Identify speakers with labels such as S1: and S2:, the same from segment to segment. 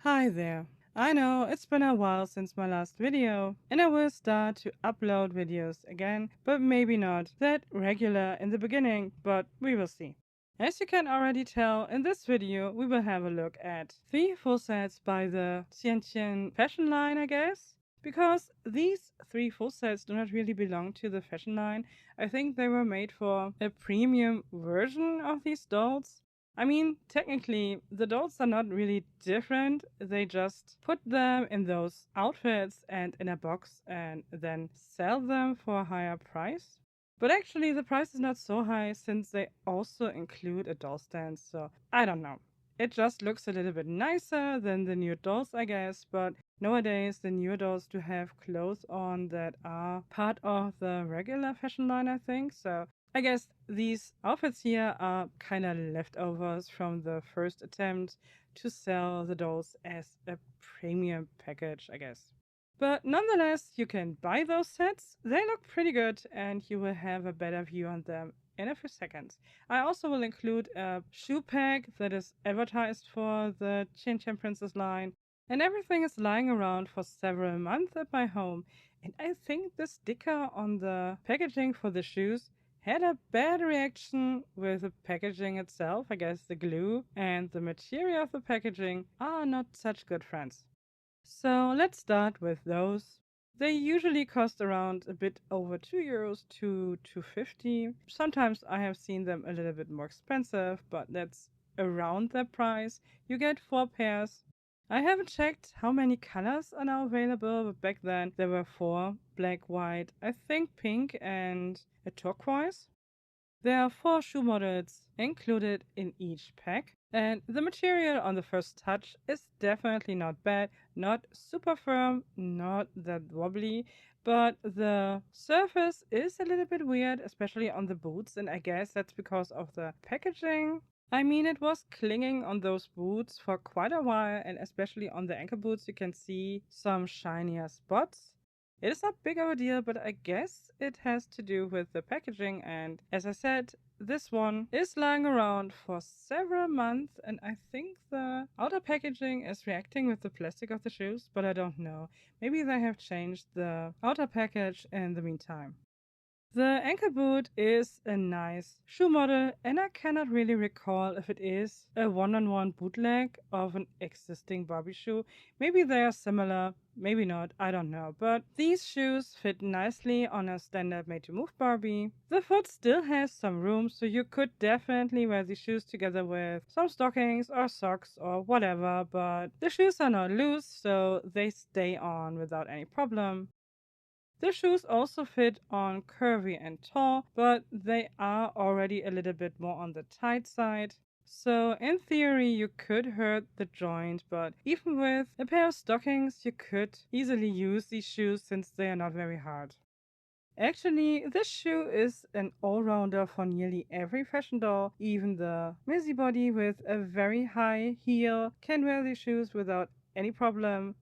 S1: Hi there. I know it's been a while since my last video, and I will start to upload videos again, but maybe not that regular in the beginning, but we will see. As you can already tell, in this video we will have a look at 3 full sets by the Xianqian fashion line, I guess. Because these 3 full sets do not really belong to the fashion line. I think they were made for a premium version of these dolls. I mean, technically, the dolls are not really different. They just put them in those outfits and in a box and then sell them for a higher price. But actually, the price is not so high since they also include a doll stand, so I don't know. It just looks a little bit nicer than the new dolls, I guess, but nowadays the new dolls do have clothes on that are part of the regular fashion line, I think, so I guess these outfits here are kind of leftovers from the first attempt to sell the dolls as a premium package, I guess. But nonetheless, you can buy those sets. They look pretty good and you will have a better view on them in a few seconds. I also will include a shoe pack that is advertised for the Chin Chin Princess line. And everything is lying around for several months at my home. And I think the sticker on the packaging for the shoes had a bad reaction with the packaging itself. I guess the glue and the material of the packaging are not such good friends. So let's start with those. They usually cost around a bit over €2 to 250. Sometimes I have seen them a little bit more expensive, but that's around that price. You get 4 pairs. I haven't checked how many colors are now available, but back then there were four: black, white, I think pink, and a turquoise. There are 4 shoe models included in each pack, and the material on the first touch is definitely not bad, not super firm, not that wobbly, but the surface is a little bit weird, especially on the boots, and I guess that's because of the packaging. I mean, it was clinging on those boots for quite a while, and especially on the ankle boots, you can see some shinier spots. It is not big of a deal, but I guess it has to do with the packaging. And as I said, this one is lying around for several months, and I think the outer packaging is reacting with the plastic of the shoes, but I don't know. Maybe they have changed the outer package in the meantime. The ankle boot is a nice shoe model, and I cannot really recall if it is a one-on-one bootleg of an existing Barbie shoe. Maybe they are similar, maybe not, I don't know. But these shoes fit nicely on a standard made to move Barbie. The foot still has some room, so you could definitely wear these shoes together with some stockings or socks or whatever, but the shoes are not loose, so they stay on without any problem. The shoes also fit on curvy and tall, but they are already a little bit more on the tight side. So in theory you could hurt the joint, but even with a pair of stockings you could easily use these shoes since they are not very hard. Actually, this shoe is an all-rounder for nearly every fashion doll. Even the Mizzy body with a very high heel can wear these shoes without any problem.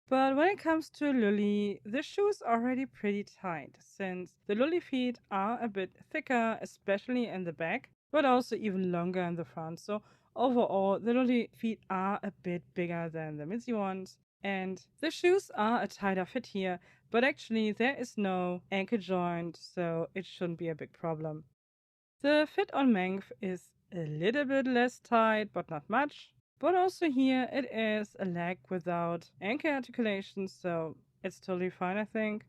S1: But when it comes to Lully, the shoe is already pretty tight, since the Lully feet are a bit thicker, especially in the back, but also even longer in the front. So overall, the Lully feet are a bit bigger than the Mitzi ones. And the shoes are a tighter fit here, but actually there is no ankle joint, so it shouldn't be a big problem. The fit on Mength is a little bit less tight, but not much. But also here it is a leg without ankle articulation, so it's totally fine, I think.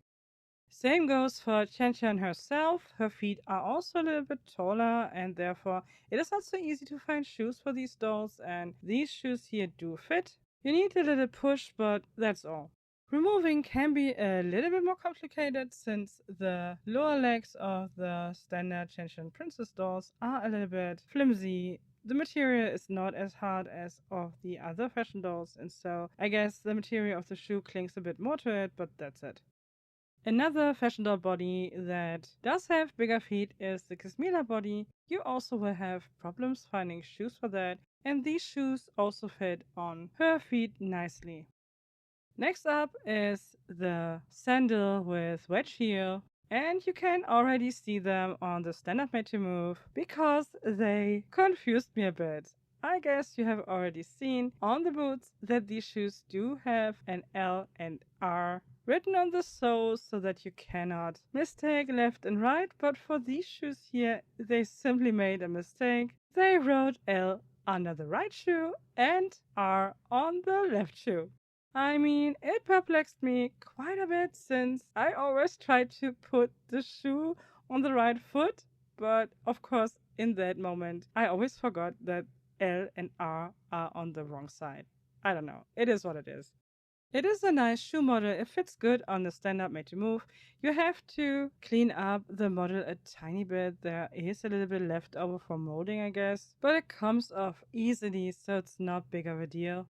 S1: Same goes for Chen Chen herself. Her feet are also a little bit taller, and therefore it is not so easy to find shoes for these dolls, and these shoes here do fit. You need a little push, but that's all. Removing can be a little bit more complicated since the lower legs of the standard Chen Chen Princess dolls are a little bit flimsy. The material is not as hard as of the other fashion dolls, and so I guess the material of the shoe clings a bit more to it, but that's it. Another fashion doll body that does have bigger feet is the Kismila body. You also will have problems finding shoes for that, and these shoes also fit on her feet nicely. Next up is the sandal with wedge heel, and you can already see them on the standard made to move because they confused me a bit. I guess you have already seen on the boots that these shoes do have an L and R written on the sole so that you cannot mistake left and right, but for these shoes here, they simply made a mistake. They wrote L under the right shoe and R on the left shoe. I mean, it perplexed me quite a bit since I always try to put the shoe on the right foot, but of course, in that moment, I always forgot that L and R are on the wrong side. I don't know. It is what it is. It is a nice shoe model. It fits good on the stand-up made to move. You have to clean up the model a tiny bit. There is a little bit left over from molding, I guess, but it comes off easily, so it's not big of a deal.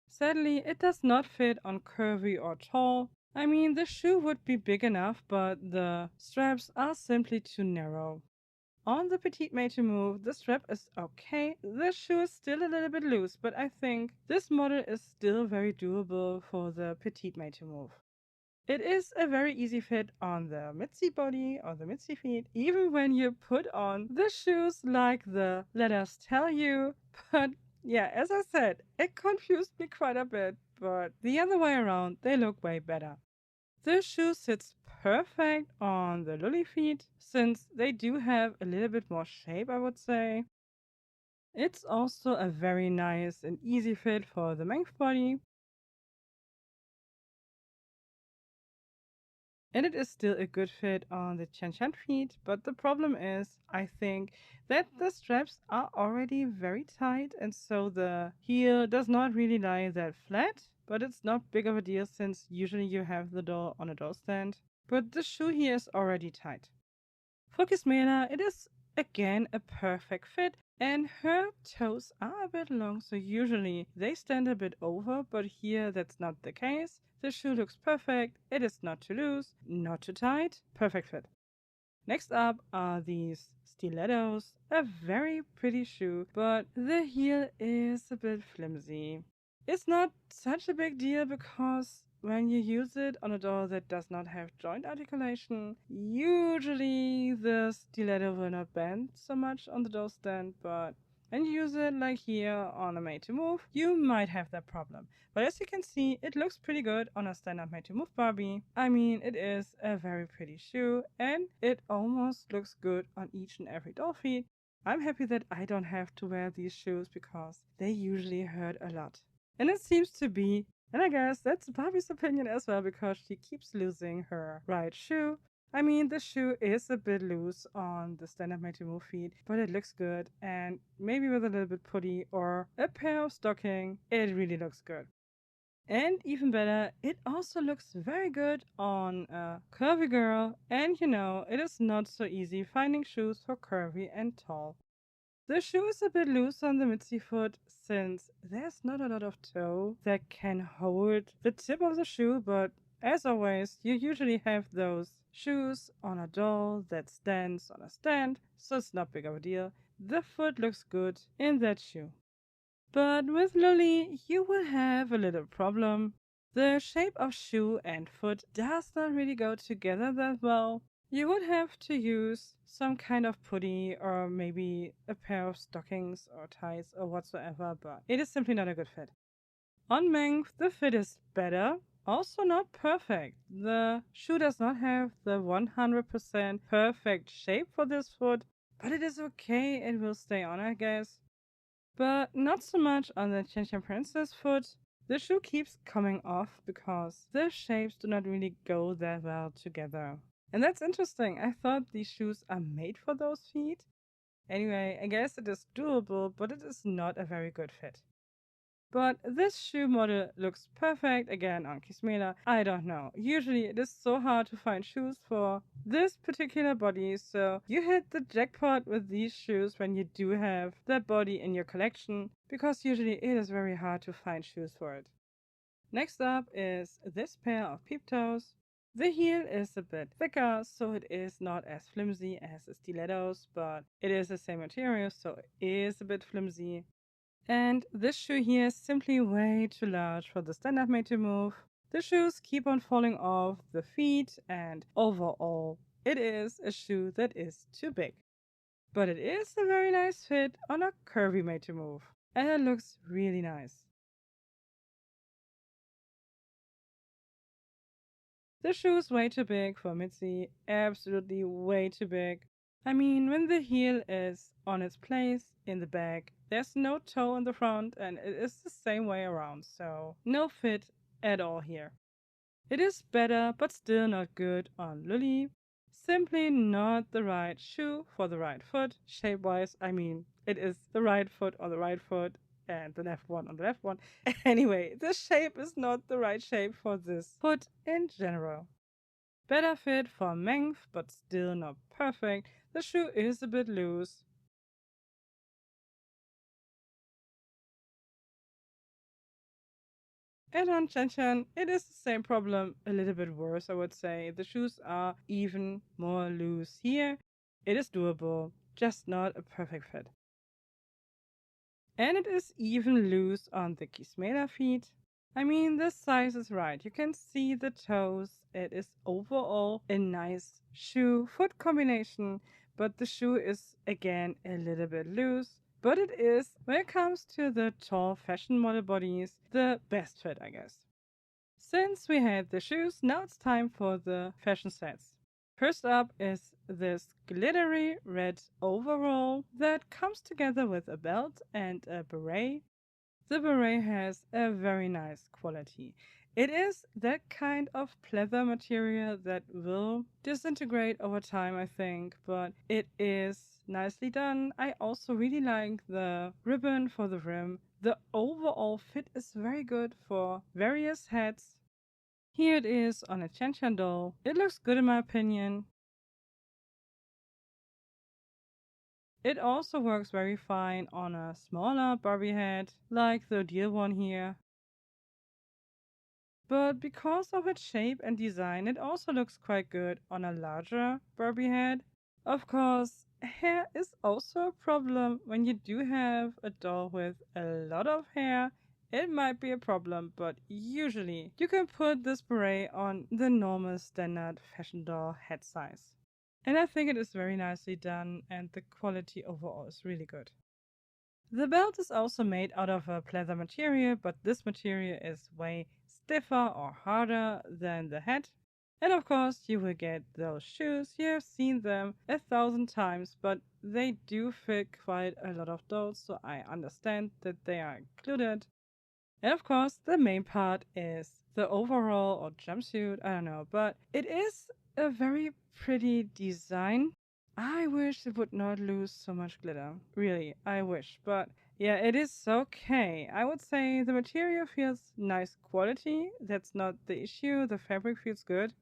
S1: Sadly, it does not fit on curvy or tall. I mean, the shoe would be big enough, but the straps are simply too narrow. On the petite made to move, the strap is okay. The shoe is still a little bit loose, but I think this model is still very doable for the petite made to move. It is a very easy fit on the Mitzi body or the Mitzi feet, even when you put on the shoes like the let us tell you. But yeah, as I said, it confused me quite a bit, but the other way around, they look way better. This shoe sits perfect on the lily feet since they do have a little bit more shape, I would say. It's also a very nice and easy fit for the length body, and it is still a good fit on the Chan Chan feet, but the problem is, I think, that the straps are already very tight, and so the heel does not really lie that flat, but it's not big of a deal since usually you have the doll on a doll stand. But the shoe here is already tight. For Kismela, it is again a perfect fit, and her toes are a bit long, so usually they stand a bit over, but here that's not the case. The shoe looks perfect, it is not too loose, not too tight, perfect fit. Next up are these stilettos, a very pretty shoe, but the heel is a bit flimsy. It's not such a big deal because when you use it on a doll that does not have joint articulation, usually the stiletto will not bend so much on the doll stand, but when you use it like here on a made to move, you might have that problem. But as you can see, it looks pretty good on a stand-up made to move Barbie. I mean, it is a very pretty shoe and it almost looks good on each and every doll feet. I'm happy that I don't have to wear these shoes because they usually hurt a lot. And it seems to be, and I guess that's Barbie's opinion as well because she keeps losing her right shoe. I mean, the shoe is a bit loose on the stand-up made to move feet, but it looks good, and maybe with a little bit putty or a pair of stocking, it really looks good. And even better, it also looks very good on a curvy girl, and you know, it is not so easy finding shoes for curvy and tall. The shoe is a bit loose on the Mitzi foot since there's not a lot of toe that can hold the tip of the shoe, but as always, you usually have those shoes on a doll that stands on a stand, so it's not big of a deal. The foot looks good in that shoe. But with Lily, you will have a little problem. The shape of shoe and foot does not really go together that well. You would have to use some kind of putty or maybe a pair of stockings or ties or whatsoever, but it is simply not a good fit. On Mength, the fit is better, also not perfect. The shoe does not have the 100% perfect shape for this foot, but it is okay, it will stay on, I guess. But not so much on the Chen Princess foot. The shoe keeps coming off because the shapes do not really go that well together. And that's interesting. I thought these shoes are made for those feet. Anyway, I guess it is doable, but it is not a very good fit. But this shoe model looks perfect again on Kismela. I don't know. Usually it is so hard to find shoes for this particular body, so you hit the jackpot with these shoes when you do have that body in your collection, because usually it is very hard to find shoes for it. Next up is this pair of peep toes. The heel is a bit thicker, so it is not as flimsy as the stilettos, but it is the same material, so it is a bit flimsy. And this shoe here is simply way too large for the stand-up made to move. The shoes keep on falling off the feet, and overall, it is a shoe that is too big. But it is a very nice fit on a curvy made to move. and it looks really nice. The shoe is way too big for Mitzi, absolutely way too big. I mean, when the heel is on its place in the back, there's no toe in the front and it is the same way around, so no fit at all here. It is better, but still not good on Lily. Simply not the right shoe for the right foot. Shape wise, I mean, it is the right foot on the right foot and the left one on the left one. Anyway, the shape is not the right shape for this foot in general. Better fit for length, but still not perfect. The shoe is a bit loose. And on Chen, it is the same problem, a little bit worse, I would say. The shoes are even more loose here. It is doable, just not a perfect fit. And it is even loose on the Kismela feet. I mean, the size is right. You can see the toes. It is overall a nice shoe foot combination, but the shoe is again a little bit loose. But it is, when it comes to the tall fashion model bodies, the best fit, I guess. Since we had the shoes, now it's time for the fashion sets. First up is this glittery red overall that comes together with a belt and a beret. The beret has a very nice quality. It is that kind of pleather material that will disintegrate over time, I think, but it is nicely done. I also really like the ribbon for the rim. The overall fit is very good for various hats. Here it is on a Chen doll. It looks good in my opinion. It also works very fine on a smaller Barbie head, like the deal one here. But because of its shape and design, it also looks quite good on a larger Barbie head. Of course, hair is also a problem when you do have a doll with a lot of hair. It might be a problem, but usually you can put this beret on the normal standard fashion doll head size. And I think it is very nicely done and the quality overall is really good. The belt is also made out of a pleather material, but this material is way stiffer or harder than the hat. And of course, you will get those shoes. You have seen them 1,000 times, but they do fit quite a lot of dolls, so I understand that they are included. And of course, the main part is the overall or jumpsuit, I don't know, but it is a very pretty design. I wish it would not lose so much glitter. Really, I wish. But yeah, it is okay. I would say the material feels nice quality. That's not the issue. The fabric feels good.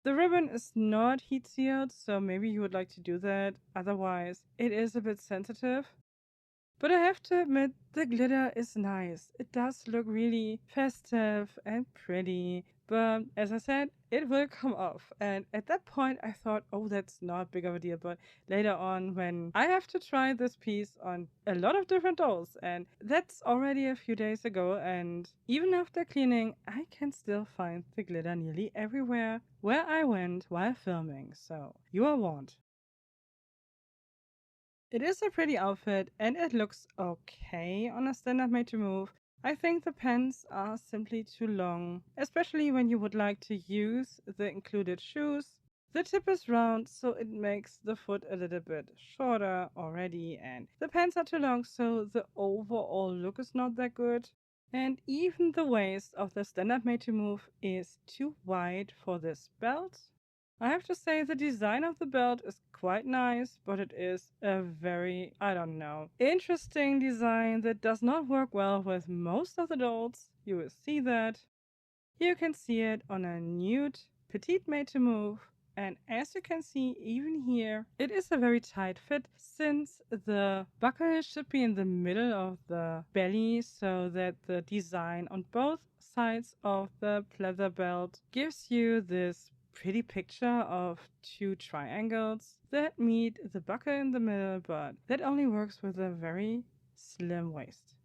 S1: The ribbon is not heat sealed, so maybe you would like to do that. Otherwise, it is a bit sensitive. But I have to admit, the glitter is nice. It does look really festive and pretty. But as I said, it will come off. And at that point, I thought, oh, that's not big of a deal. But later on, when I have to try this piece on a lot of different dolls, and that's already a few days ago, and even after cleaning, I can still find the glitter nearly everywhere where I went while filming. So you are warned. It is a pretty outfit and it looks okay on a standard made to move. I think the pants are simply too long, especially when you would like to use the included shoes. The tip is round, so it makes the foot a little bit shorter already, and the pants are too long, so the overall look is not that good. And even the waist of the standard made to move is too wide for this belt. I have to say the design of the belt is quite nice, but it is a very, I don't know, interesting design that does not work well with most of the dolls. You will see that. You can see it on a nude petite made to move. And as you can see, even here, it is a very tight fit since the buckle should be in the middle of the belly so that the design on both sides of the pleather belt gives you this pretty picture of two triangles that meet the buckle in the middle, but that only works with a very slim waist.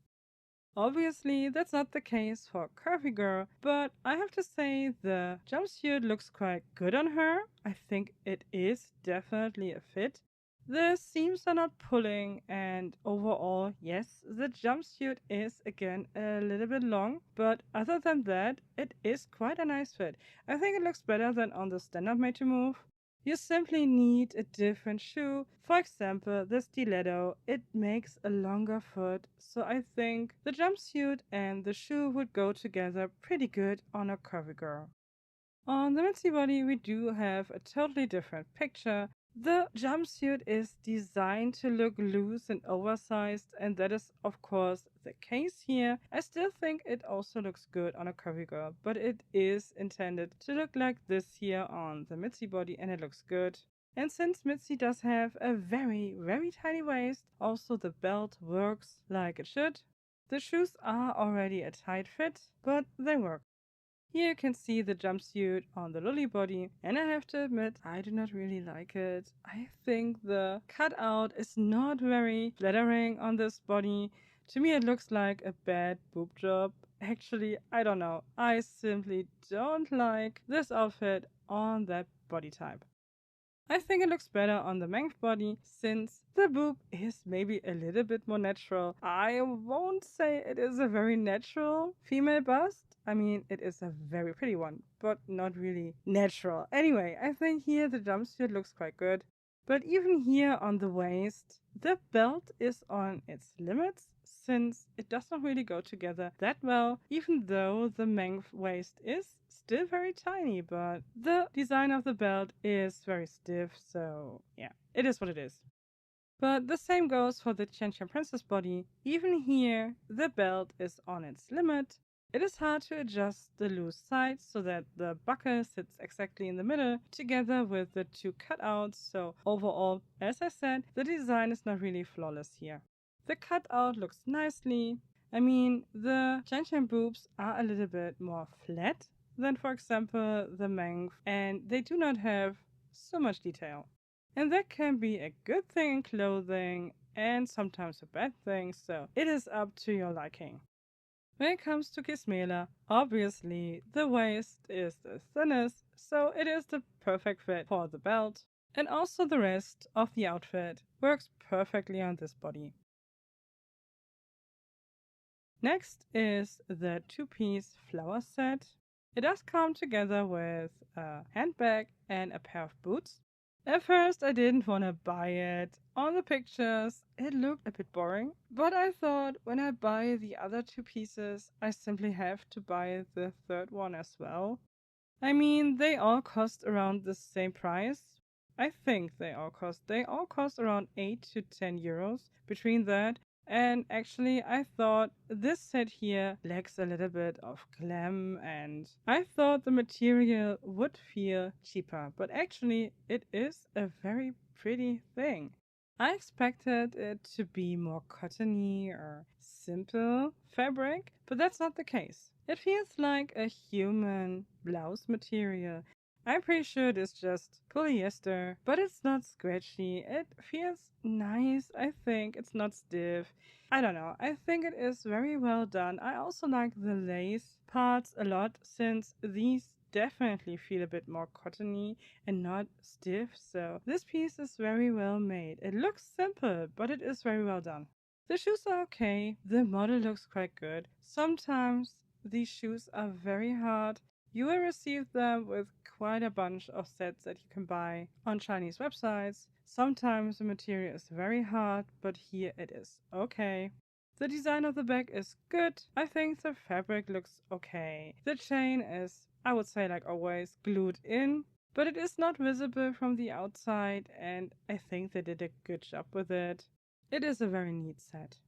S1: Obviously, that's not the case for Curvy Girl, but I have to say the jumpsuit looks quite good on her. I think it is definitely a fit. The seams are not pulling, and overall, yes, the jumpsuit is again a little bit long, but other than that, it is quite a nice fit. I think it looks better than on the standard made to move. You simply need a different shoe. For example, the stiletto, it makes a longer foot, so I think the jumpsuit and the shoe would go together pretty good on a curvy girl. On the Mitzi body, we do have a totally different picture. The jumpsuit is designed to look loose and oversized, and that is, of course, the case here. I still think it also looks good on a curvy girl, but it is intended to look like this here on the Mitzi body, and it looks good. And since Mitzi does have a very, very tiny waist, also the belt works like it should. The shoes are already a tight fit, but they work. Here you can see the jumpsuit on the lolly body, and I have to admit, I do not really like it. I think the cutout is not very flattering on this body. To me, it looks like a bad boob job. Actually, I don't know. I simply don't like this outfit on that body type. I think it looks better on the Manx body since the boob is maybe a little bit more natural. I won't say it is a very natural female bust. I mean, it is a very pretty one, but not really natural. Anyway, I think here the jumpsuit looks quite good. But even here on the waist, the belt is on its limits since it does not really go together that well, even though the length waist is still very tiny, but the design of the belt is very stiff, so yeah, it is what it is. But the same goes for the Chen Chen Princess body. Even here, the belt is on its limit. It is hard to adjust the loose sides so that the buckle sits exactly in the middle, together with the two cutouts, so overall, as I said, the design is not really flawless here. The cutout looks nicely. I mean, the Chen Chen boobs are a little bit more flat than, for example, the Mength, and they do not have so much detail. And that can be a good thing in clothing and sometimes a bad thing, so it is up to your liking. When it comes to Kismela, obviously the waist is the thinnest, so it is the perfect fit for the belt. And also the rest of the outfit works perfectly on this body. Next is the two-piece flower set. It does come together with a handbag and a pair of boots. At first, I didn't want to buy it. On the pictures, it looked a bit boring, but I thought when I buy the other two pieces, I simply have to buy the third one as well. I mean, they all cost around the same price. I think they all cost around 8 to 10 euros between that. And actually, I thought this set here lacks a little bit of glam, and I thought the material would feel cheaper, but actually, it is a very pretty thing. I expected it to be more cottony or simple fabric, but that's not the case. It feels like a human blouse material. I'm pretty sure it is just polyester, but it's not scratchy. It feels nice, I think. It's not stiff. I don't know. I think it is very well done. I also like the lace parts a lot since these definitely feel a bit more cottony and not stiff. So this piece is very well made. It looks simple, but it is very well done. The shoes are okay. The model looks quite good. Sometimes these shoes are very hard. You will receive them with quite a bunch of sets that you can buy on Chinese websites. Sometimes the material is very hard, but here it is okay. The design of the bag is good. I think the fabric looks okay. The chain is, I would say, like always, glued in, but it is not visible from the outside, and I think they did a good job with it. It is a very neat set.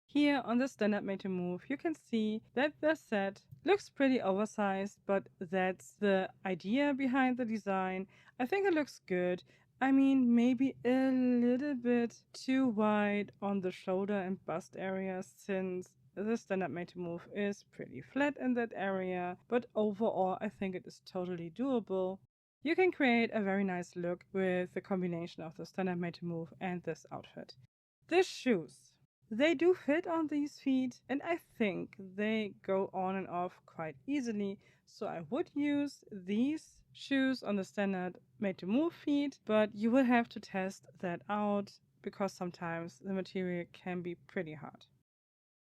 S1: Here on the standard made to move, you can see that the set looks pretty oversized, but that's the idea behind the design. I think it looks good. I mean, maybe a little bit too wide on the shoulder and bust area since the standard made to move is pretty flat in that area, but overall, I think it is totally doable. You can create a very nice look with the combination of the standard made to move and this outfit. The shoes. They do fit on these feet, and I think they go on and off quite easily. So I would use these shoes on the standard made to move feet, but you will have to test that out because sometimes the material can be pretty hard.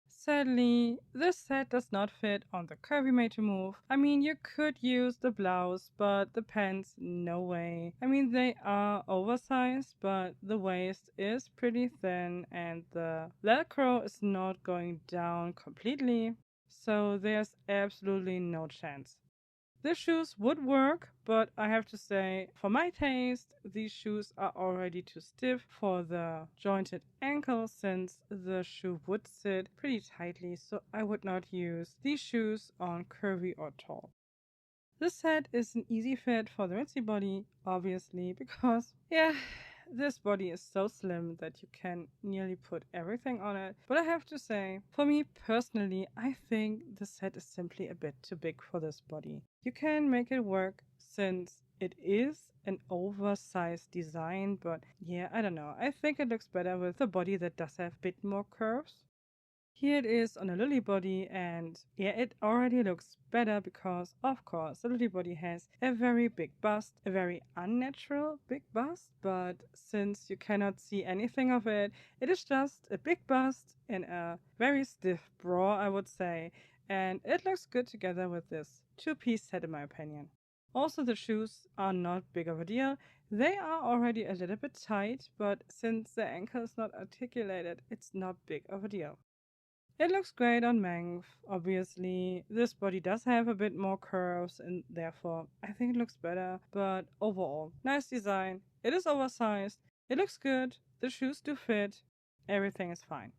S1: Sadly, this set does not fit on the curvy made to move. I mean, you could use the blouse, but the pants, no way. I mean, they are oversized, but the waist is pretty thin and the Velcro is not going down completely, so there's absolutely no chance. The shoes would work, but I have to say, for my taste, these shoes are already too stiff for the jointed ankle since the shoe would sit pretty tightly, so I would not use these shoes on curvy or tall. This set is an easy fit for the ritzy body, obviously, because, yeah, this body is so slim that you can nearly put everything on it. But I have to say, for me personally, I think the set is simply a bit too big for this body. You can make it work since it is an oversized design, but yeah, I don't know. I think it looks better with a body that does have a bit more curves. Here it is on a lily body, and yeah, it already looks better because, of course, the lily body has a very big bust, a very unnatural big bust, but since you cannot see anything of it, it is just a big bust in a very stiff bra, I would say, and it looks good together with this two-piece set, in my opinion. Also, the shoes are not big of a deal. They are already a little bit tight, but since the ankle is not articulated, it's not big of a deal. It looks great on Mength, obviously. This body does have a bit more curves and therefore I think it looks better, but overall, nice design. It is oversized, it looks good, the shoes do fit, everything is fine.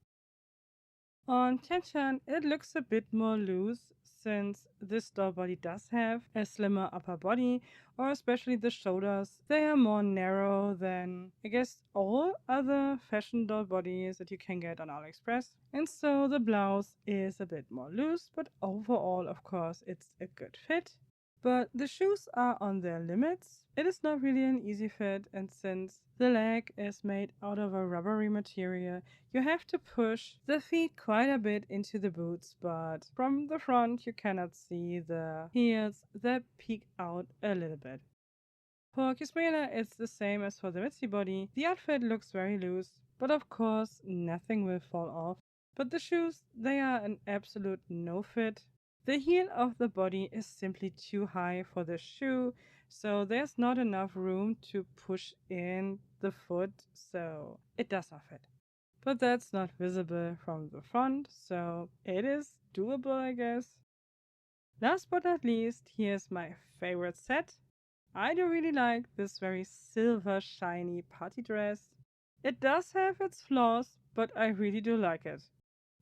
S1: On Tian it looks a bit more loose since this doll body does have a slimmer upper body, or especially the shoulders. They are more narrow than, I guess, all other fashion doll bodies that you can get on AliExpress. And so the blouse is a bit more loose, but overall, of course, it's a good fit. But the shoes are on their limits. It is not really an easy fit, and since the leg is made out of a rubbery material, you have to push the feet quite a bit into the boots, but from the front you cannot see the heels that peek out a little bit. For Kismela, it's the same as for the Mitzi body. The outfit looks very loose, but of course nothing will fall off. But the shoes, they are an absolute no fit. The heel of the body is simply too high for the shoe, so there's not enough room to push in the foot, so it does not fit. But that's not visible from the front, so it is doable, I guess. Last but not least, here's my favorite set. I do really like this very silver shiny party dress. It does have its flaws, but I really do like it.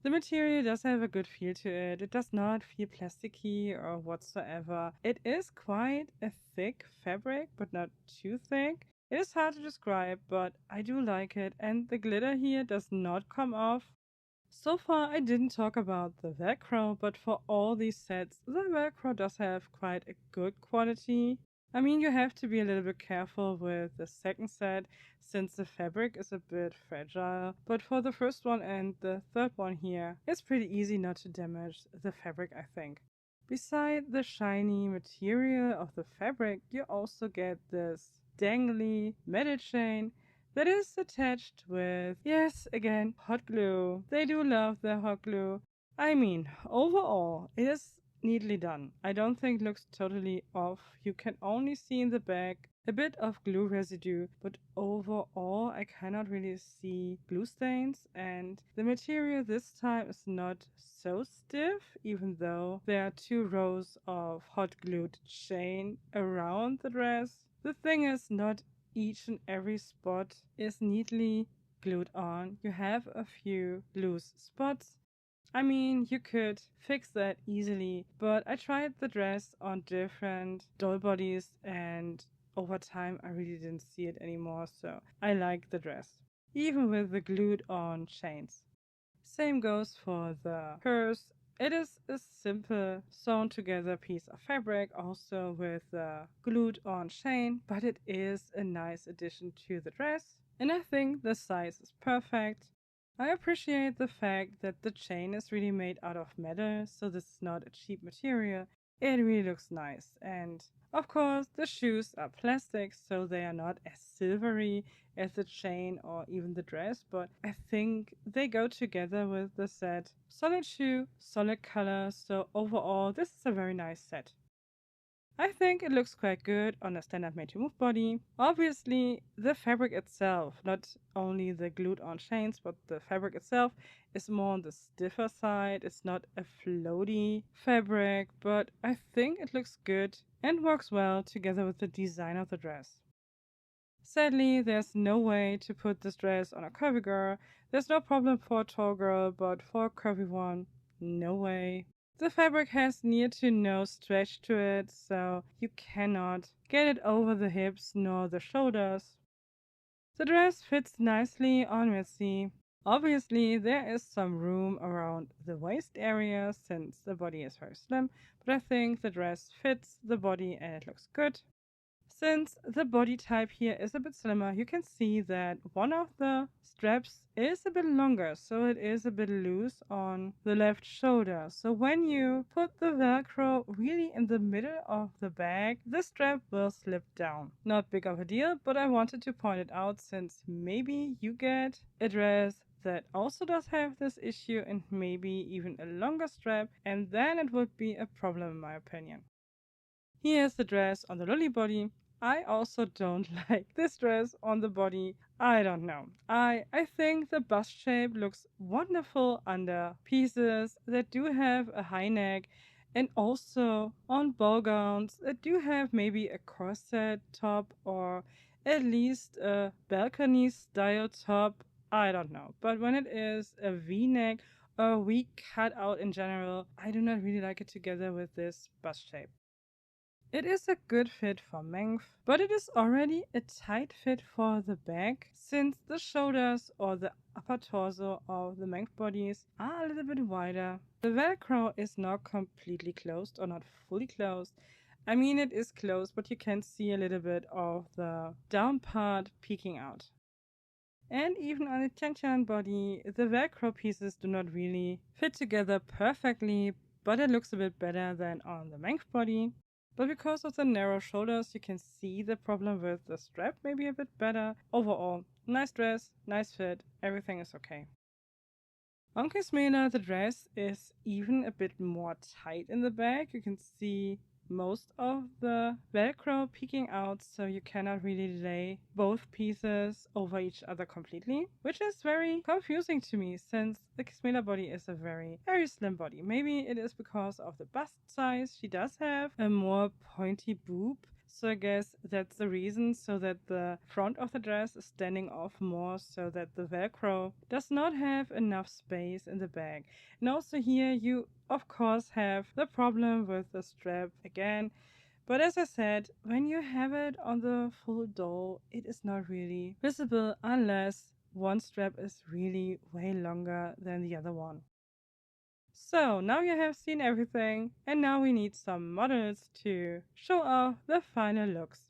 S1: The material does have a good feel to it. It does not feel plasticky or whatsoever. It is quite a thick fabric, but not too thick. It is hard to describe, but I do like it, and the glitter here does not come off. So far, I didn't talk about the Velcro, but for all these sets, the Velcro does have quite a good quality. I mean, you have to be a little bit careful with the second set since the fabric is a bit fragile, but for the first one and the third one here, it's pretty easy not to damage the fabric, I think. Beside the shiny material of the fabric, you also get this dangly metal chain that is attached with, yes, again, hot glue. They do love their hot glue. I mean, overall, it is neatly done. I don't think it looks totally off. You can only see in the back a bit of glue residue, but overall, I cannot really see glue stains. And the material this time is not so stiff, even though there are two rows of hot glued chain around the dress. The thing is, not each and every spot is neatly glued on. You have a few loose spots. I mean, you could fix that easily, but I tried the dress on different doll bodies and over time I really didn't see it anymore, so I like the dress, even with the glued on chains. Same goes for the purse. It is a simple sewn together piece of fabric, also with the glued on chain, but it is a nice addition to the dress, and I think the size is perfect. I appreciate the fact that the chain is really made out of metal, so this is not a cheap material. It really looks nice. And of course, the shoes are plastic, so they are not as silvery as the chain or even the dress, but I think they go together with the set. Solid shoe, solid color, so overall, this is a very nice set. I think it looks quite good on a standard made to move body. Obviously, the fabric itself, not only the glued on chains, but the fabric itself is more on the stiffer side. It's not a floaty fabric, but I think it looks good and works well together with the design of the dress. Sadly, there's no way to put this dress on a curvy girl. There's no problem for a tall girl, but for a curvy one, no way. The fabric has near to no stretch to it, so you cannot get it over the hips nor the shoulders. The dress fits nicely on Missy. Obviously, there is some room around the waist area since the body is very slim, but I think the dress fits the body and it looks good. Since the body type here is a bit slimmer, you can see that one of the straps is a bit longer, so it is a bit loose on the left shoulder. So when you put the Velcro really in the middle of the bag, the strap will slip down. Not big of a deal, but I wanted to point it out since maybe you get a dress that also does have this issue and maybe even a longer strap, and then it would be a problem in my opinion. Here's the dress on the lolly body. I also don't like this dress on the body. I don't know. I think the bust shape looks wonderful under pieces that do have a high neck and also on ball gowns that do have maybe a corset top or at least a balcony style top. I don't know. But when it is a V-neck or a V cut out in general, I do not really like it together with this bust shape. It is a good fit for length, but it is already a tight fit for the back since the shoulders or the upper torso of the length bodies are a little bit wider. The Velcro is not completely closed or not fully closed. I mean, it is closed, but you can see a little bit of the down part peeking out. And even on the Tian body, the Velcro pieces do not really fit together perfectly, but it looks a bit better than on the length body. But because of the narrow shoulders, you can see the problem with the strap maybe a bit better. Overall, nice dress, nice fit, everything is okay. On Kismela, the dress is even a bit more tight in the back. You can see most of the Velcro peeking out, so you cannot really lay both pieces over each other completely, which is very confusing to me since the Kismela body is a very, very slim body. Maybe it is because of the bust size. She does have a more pointy boob, so I guess that's the reason, so that the front of the dress is standing off more so that the Velcro does not have enough space in the bag. And also here you of course have the problem with the strap again. But as I said, when you have it on the full doll, it is not really visible unless one strap is really way longer than the other one. So now you have seen everything, and now we need some models to show off the final looks.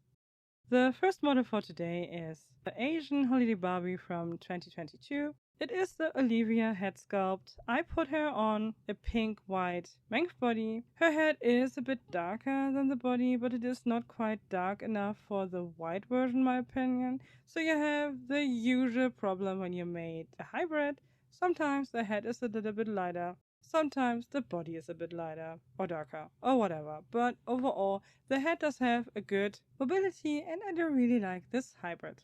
S1: The first model for today is the Asian Holiday Barbie from 2022. It is the Olivia head sculpt. I put her on a pink-white length body. Her head is a bit darker than the body, but it is not quite dark enough for the white version, in my opinion. So you have the usual problem when you made a hybrid. Sometimes the head is a little bit lighter. Sometimes the body is a bit lighter or darker or whatever, but overall the head does have a good mobility and I do really like this hybrid.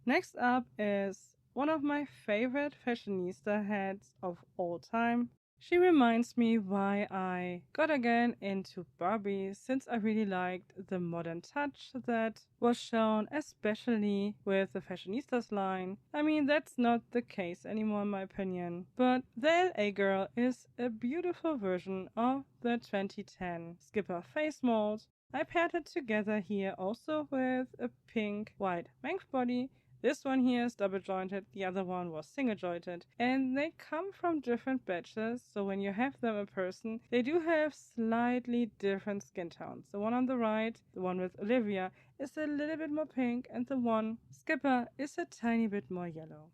S1: Next up is one of my favorite fashionista heads of all time. She reminds me why I got again into Barbie since I really liked the modern touch that was shown, especially with the Fashionistas line. I mean, that's not the case anymore in my opinion, but the LA girl is a beautiful version of the 2010 Skipper face mold. I paired it together here also with a pink white length body. This one here is double jointed, the other one was single jointed, and they come from different batches, so when you have them in person, they do have slightly different skin tones. The one on the right, the one with Olivia, is a little bit more pink, and the one Skipper is a tiny bit more yellow.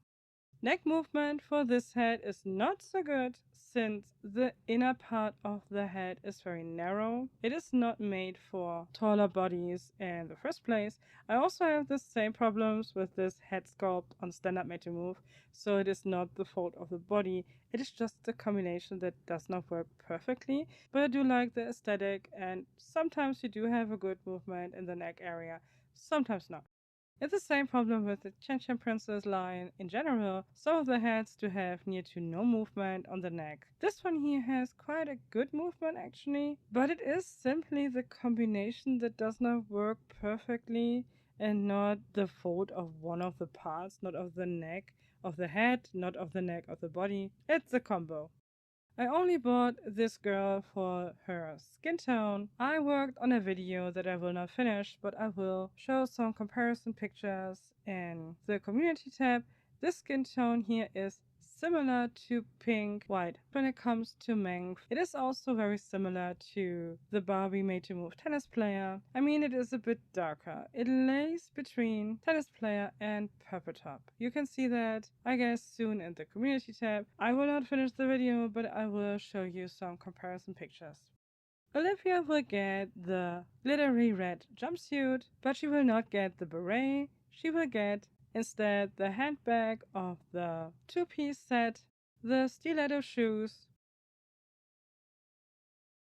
S1: Neck movement for this head is not so good since the inner part of the head is very narrow. It is not made for taller bodies in the first place. I also have the same problems with this head sculpt on Standard Made to Move, so it is not the fault of the body. It is just the combination that does not work perfectly, but I do like the aesthetic, and sometimes you do have a good movement in the neck area, sometimes not. It's the same problem with the Chen Princess line in general. Some of the heads do have near to no movement on the neck. This one here has quite a good movement actually, but it is simply the combination that does not work perfectly and not the fault of one of the parts, not of the neck of the head, not of the neck of the body. It's a combo. I only bought this girl for her skin tone. I worked on a video that I will not finish, but I will show some comparison pictures in the community tab. This skin tone here is similar to pink white when it comes to length. It is also very similar to the Barbie Made to Move tennis player. I mean, it is a bit darker. It lays between tennis player and purple top. You can see that, I guess, soon in the community tab. I will not finish the video, but I will show you some comparison pictures. Olivia will get the glittery red jumpsuit, but she will not get the beret. She will get instead the handbag of the two-piece set, the stiletto shoes,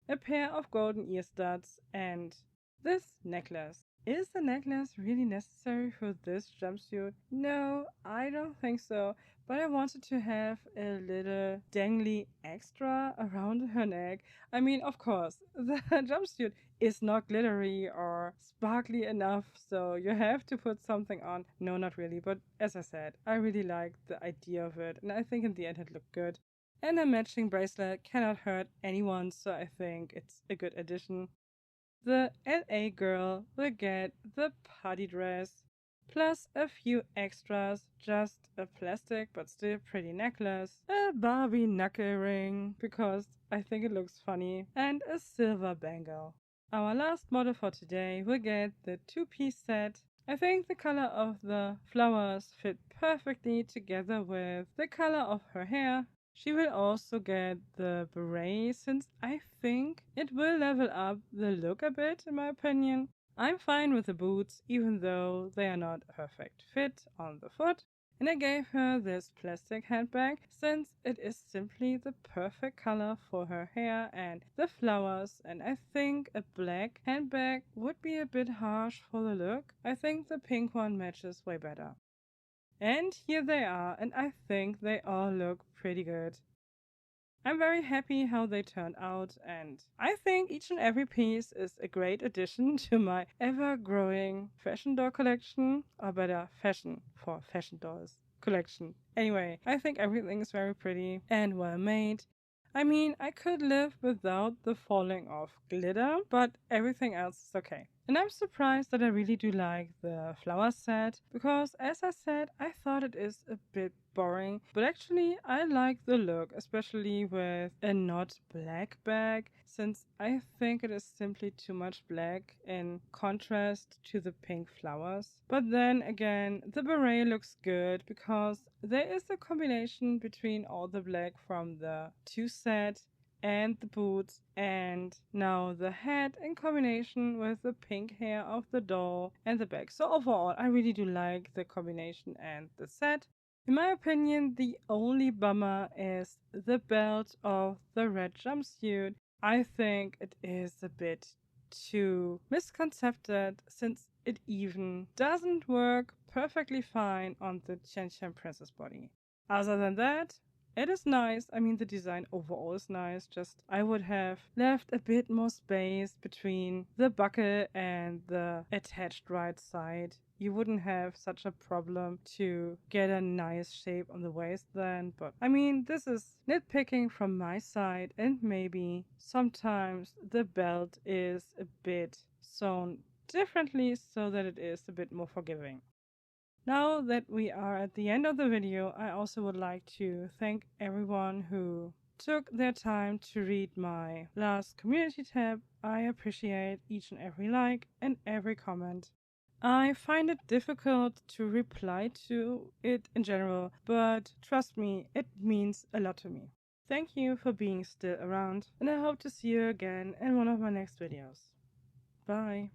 S1: a pair of golden ear studs, and this necklace. Is the necklace really necessary for this jumpsuit? No, I don't think so. But I wanted to have a little dangly extra around her neck. I mean, of course, the jumpsuit is not glittery or sparkly enough, so you have to put something on. No, not really. But as I said, I really like the idea of it, and I think in the end it looked good. And a matching bracelet cannot hurt anyone, so I think it's a good addition. The LA girl will get the party dress, plus a few extras, just a plastic but still pretty necklace, a Barbie knuckle ring, because I think it looks funny, and a silver bangle. Our last model for today will get the two-piece set. I think the color of the flowers fit perfectly together with the color of her hair. She will also get the beret since I think it will level up the look a bit in my opinion. I'm fine with the boots even though they are not a perfect fit on the foot. And I gave her this plastic handbag since it is simply the perfect color for her hair and the flowers, and I think a black handbag would be a bit harsh for the look. I think the pink one matches way better. And here they are, and I think they all look pretty good. I'm very happy how they turned out, and I think each and every piece is a great addition to my ever-growing fashion doll collection, or better, fashion for fashion dolls collection. Anyway, I think everything is very pretty and well made. I mean, I could live without the falling off glitter, but everything else is okay. And I'm surprised that I really do like the flower set, because as I said, I thought it is a bit boring, but actually I like the look, especially with a not black bag, since I think it is simply too much black in contrast to the pink flowers. But then again, the beret looks good because there is a combination between all the black from the two set and the boots, and now the hat in combination with the pink hair of the doll and the bag. So overall, I really do like the combination and the set. In my opinion, the only bummer is the belt of the red jumpsuit. I think it is a bit too misconcepted since it even doesn't work perfectly fine on the Chen Princess body. Other than that, it is nice. I mean, the design overall is nice. Just I would have left a bit more space between the buckle and the attached right side. You wouldn't have such a problem to get a nice shape on the waist then. But I mean, this is nitpicking from my side, and maybe sometimes the belt is a bit sewn differently so that it is a bit more forgiving. Now that we are at the end of the video, I also would like to thank everyone who took their time to read my last community tab. I appreciate each and every like and every comment. I find it difficult to reply to it in general, but trust me, it means a lot to me. Thank you for being still around, and I hope to see you again in one of my next videos. Bye.